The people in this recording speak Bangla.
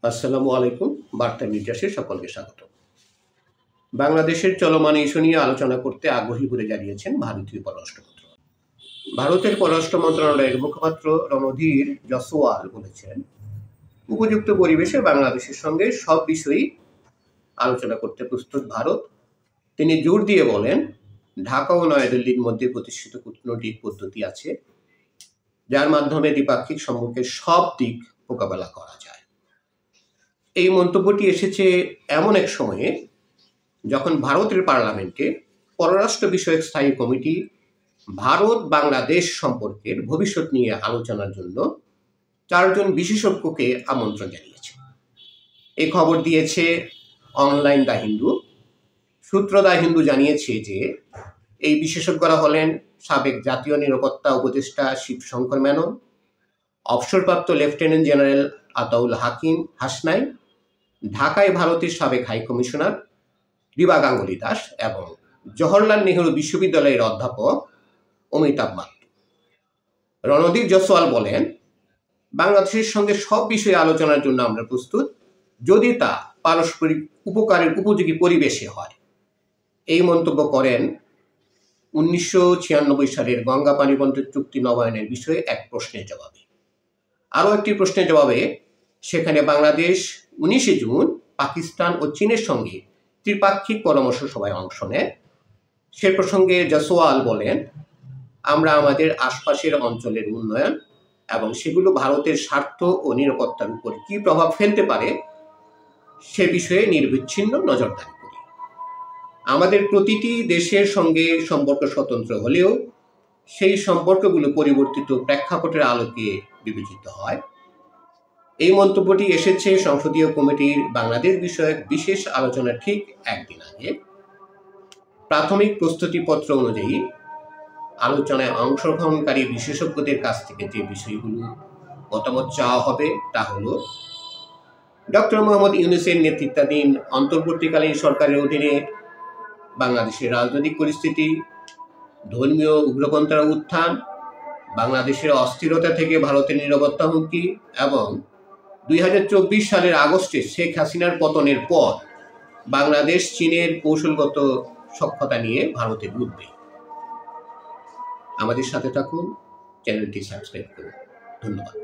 আসসালামু আলাইকুম। বার্তা নির্যাসে সকলকে স্বাগত। বাংলাদেশের চলমান ইস্যু নিয়ে আলোচনা করতে আগ্রহী বলে জানিয়েছেন ভারতীয় পররাষ্ট্র মন্ত্রণালয়। ভারতের পররাষ্ট্র মন্ত্রণালয়ের মুখপাত্র রণধীর জসওয়াল বলেছেন, উপযুক্ত পরিবেশে বাংলাদেশের সঙ্গে সব বিষয়ই আলোচনা করতে প্রস্তুত ভারত। তিনি জোর দিয়ে বলেন, ঢাকা ও নয়াদিল্লির মধ্যে প্রতিষ্ঠিত কূটনৈতিক পদ্ধতি আছে, যার মাধ্যমে দ্বিপাক্ষিক সম্পর্কের সব দিক মোকাবেলা করা যায়। এই মন্তব্যটি এসেছে এমন এক সময়ে যখন ভারতের পার্লামেন্টে পররাষ্ট্র বিষয়ক স্থায়ী কমিটি ভারত বাংলাদেশ সম্পর্কের ভবিষ্যৎ নিয়ে আলোচনার জন্য 4 জন বিশেষজ্ঞকে আমন্ত্রণ জানিয়েছে। এই খবর দিয়েছে অনলাইন দ্য হিন্দু। সূত্র দ্য হিন্দু জানিয়েছে যে এই বিশেষজ্ঞরা হলেন সাবেক জাতীয় নিরাপত্তা উপদেষ্টা শিবশঙ্কর মেনন, অবসরপ্রাপ্ত লেফটেন্যান্ট জেনারেল আতাউল হাকিম হাসনাই, ঢাকায় ভারতের সাবেক হাই কমিশনার রিবা গাঙ্গুলি দাস এবং জওহরলাল নেহরু বিশ্ববিদ্যালয়ের অধ্যাপক অমিতাভ মাত্র। রণধীর জসওয়াল বলেন, বাংলাদেশের সঙ্গে সব বিষয়ে আলোচনার জন্য আমরা প্রস্তুত, যদি তা পারস্পরিক উপকারের উপযোগী পরিবেশে হয়। এই মন্তব্য করেন 1996 সালের গঙ্গা পানি বন্টন চুক্তি নবায়নের বিষয়ে এক প্রশ্নের জবাবে। আরও একটি প্রশ্নের জবাবে সেখানে বাংলাদেশ 19 জুন পাকিস্তান ও চীনের সঙ্গে ত্রিপাক্ষিক পরামর্শ সভায় অংশ নেয়। সে প্রসঙ্গে জসওয়াল বলেন, আমরা আমাদের আশপাশের অঞ্চলের উন্নয়ন এবং সেগুলো ভারতের স্বার্থ ও নিরাপত্তার উপর কী প্রভাব ফেলতে পারে সে বিষয়ে নিরবিচ্ছিন্ন নজরদারি করি। আমাদের প্রতিটি দেশের সঙ্গে সম্পর্ক স্বতন্ত্র হলেও সেই সম্পর্কগুলো পরিবর্তিত প্রেক্ষাপটের আলোকে বিবেচিত হয়। এই মন্তব্যটি এসেছে সংসদীয় কমিটির বাংলাদেশ বিষয়ক বিশেষ আলোচনার ঠিক একদিন আগে। প্রাথমিক প্রস্তুতিপত্র অনুযায়ী আলোচনায় অংশগ্রহণকারী বিশেষজ্ঞদের কাছ থেকে যে বিষয়গুলো মতামত চাওয়া হবে তা হল, ডক্টর মোহাম্মদ ইউনূসের নেতৃত্বাধীন অন্তর্বর্তীকালীন সরকারের অধীনে বাংলাদেশের রাজনৈতিক পরিস্থিতি, ধর্মীয় উগ্রপন্থার উত্থান, বাংলাদেশের অস্থিরতা থেকে ভারতের নিরাপত্তা হুমকি এবং 2024 সালের আগস্টে শেখ হাসিনার পতনের পর বাংলাদেশ চীনের কৌশলগত সখ্যতা নিয়ে ভারতের উদ্বেগ। আমাদের সাথে থাকুন, চ্যানেলটি সাবস্ক্রাইব করুন। ধন্যবাদ।